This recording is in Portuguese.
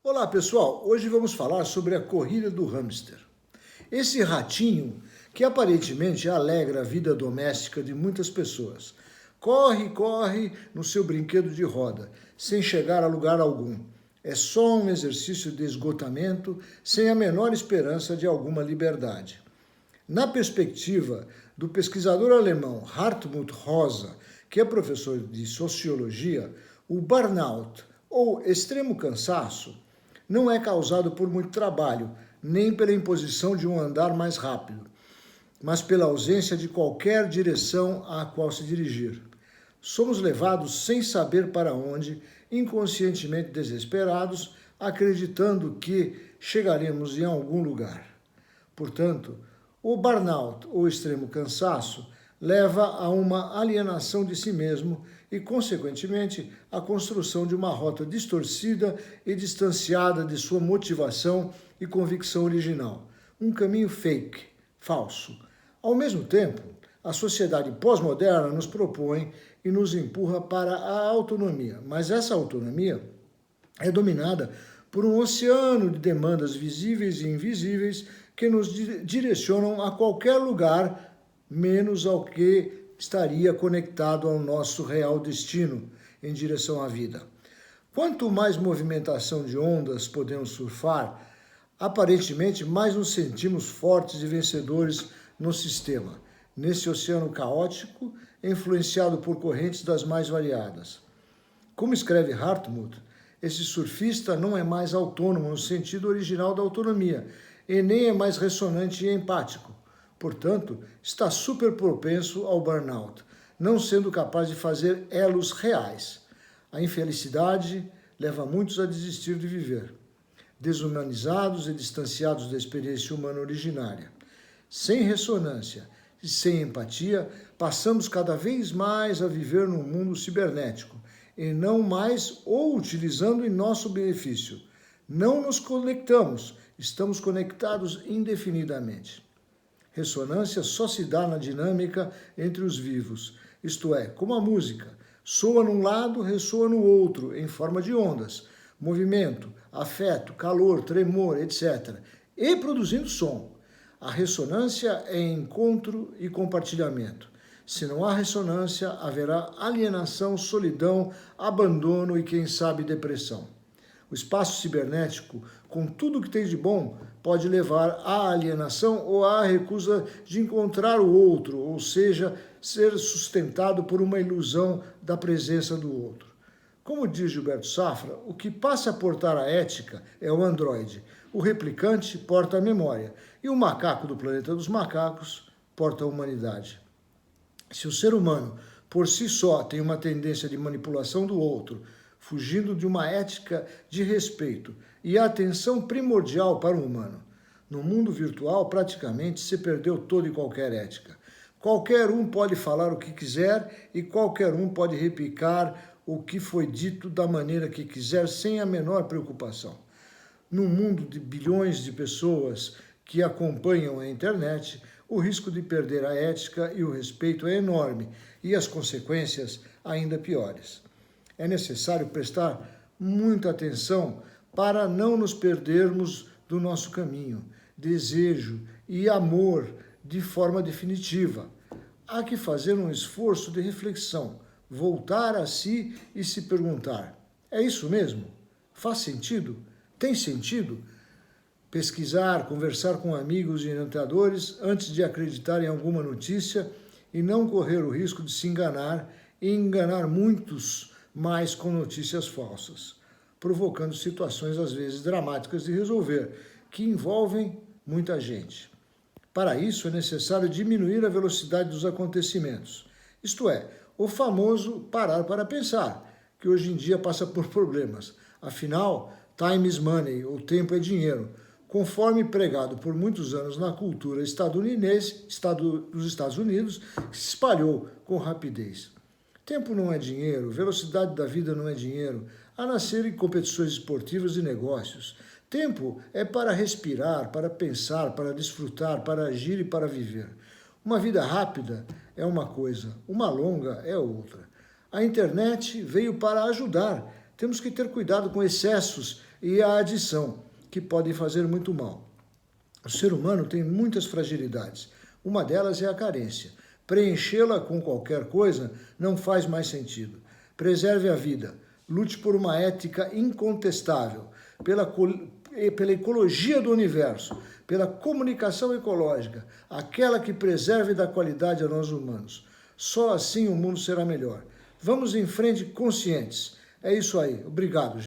Olá pessoal, hoje vamos falar sobre a corrida do hamster. Esse ratinho que aparentemente alegra a vida doméstica de muitas pessoas. Corre, corre no seu brinquedo de roda, sem chegar a lugar algum. É só um exercício de esgotamento, sem a menor esperança de alguma liberdade. Na perspectiva do pesquisador alemão Hartmut Rosa, que é professor de sociologia, o burnout, ou extremo cansaço, não é causado por muito trabalho, nem pela imposição de um andar mais rápido, mas pela ausência de qualquer direção à qual se dirigir. Somos levados sem saber para onde, inconscientemente desesperados, acreditando que chegaremos em algum lugar. Portanto, o burnout, ou extremo cansaço, leva a uma alienação de si mesmo e, consequentemente, à construção de uma rota distorcida e distanciada de sua motivação e convicção original. Um caminho fake, falso. Ao mesmo tempo, a sociedade pós-moderna nos propõe e nos empurra para a autonomia, mas essa autonomia é dominada por um oceano de demandas visíveis e invisíveis que nos direcionam a qualquer lugar, menos ao que estaria conectado ao nosso real destino, em direção à vida. Quanto mais movimentação de ondas podemos surfar, aparentemente mais nos sentimos fortes e vencedores no sistema, nesse oceano caótico, influenciado por correntes das mais variadas. Como escreve Hartmut, esse surfista não é mais autônomo no sentido original da autonomia, e nem é mais ressonante e empático. Portanto, está super propenso ao burnout, não sendo capaz de fazer elos reais. A infelicidade leva muitos a desistir de viver, desumanizados e distanciados da experiência humana originária. Sem ressonância e sem empatia, passamos cada vez mais a viver num mundo cibernético, e não mais ou utilizando em nosso benefício. Não nos conectamos, estamos conectados indefinidamente. Ressonância só se dá na dinâmica entre os vivos, isto é, como a música. Soa num lado, ressoa no outro, em forma de ondas, movimento, afeto, calor, tremor, etc. E produzindo som. A ressonância é encontro e compartilhamento. Se não há ressonância, haverá alienação, solidão, abandono e, quem sabe, depressão. O espaço cibernético, com tudo o que tem de bom, pode levar à alienação ou à recusa de encontrar o outro, ou seja, ser sustentado por uma ilusão da presença do outro. Como diz Gilberto Safra, o que passa a portar a ética é o androide, o replicante porta a memória e o macaco do planeta dos macacos porta a humanidade. Se o ser humano, por si só, tem uma tendência de manipulação do outro, fugindo de uma ética de respeito e atenção primordial para o humano. No mundo virtual, praticamente, se perdeu toda e qualquer ética. Qualquer um pode falar o que quiser e qualquer um pode replicar o que foi dito da maneira que quiser, sem a menor preocupação. No mundo de bilhões de pessoas que acompanham a internet, o risco de perder a ética e o respeito é enorme e as consequências ainda piores. É necessário prestar muita atenção para não nos perdermos do nosso caminho, desejo e amor de forma definitiva. Há que fazer um esforço de reflexão, voltar a si e se perguntar: é isso mesmo? Faz sentido? Tem sentido? Pesquisar, conversar com amigos e orientadores antes de acreditar em alguma notícia e não correr o risco de se enganar e enganar muitos mais com notícias falsas, provocando situações às vezes dramáticas de resolver, que envolvem muita gente. Para isso é necessário diminuir a velocidade dos acontecimentos, isto é, o famoso parar para pensar, que hoje em dia passa por problemas. Afinal, time is money, ou tempo é dinheiro, conforme pregado por muitos anos na cultura estadunidense, dos Estados Unidos, que se espalhou com rapidez. Tempo não é dinheiro, velocidade da vida não é dinheiro, a nascer em competições esportivas e negócios. Tempo é para respirar, para pensar, para desfrutar, para agir e para viver. Uma vida rápida é uma coisa, uma longa é outra. A internet veio para ajudar. Temos que ter cuidado com excessos e a adição, que podem fazer muito mal. O ser humano tem muitas fragilidades. Uma delas é a carência. Preenchê-la com qualquer coisa não faz mais sentido. Preserve a vida. Lute por uma ética incontestável, pela ecologia do universo, pela comunicação ecológica, aquela que preserve e dá qualidade a nós humanos. Só assim o mundo será melhor. Vamos em frente conscientes. É isso aí. Obrigado, gente.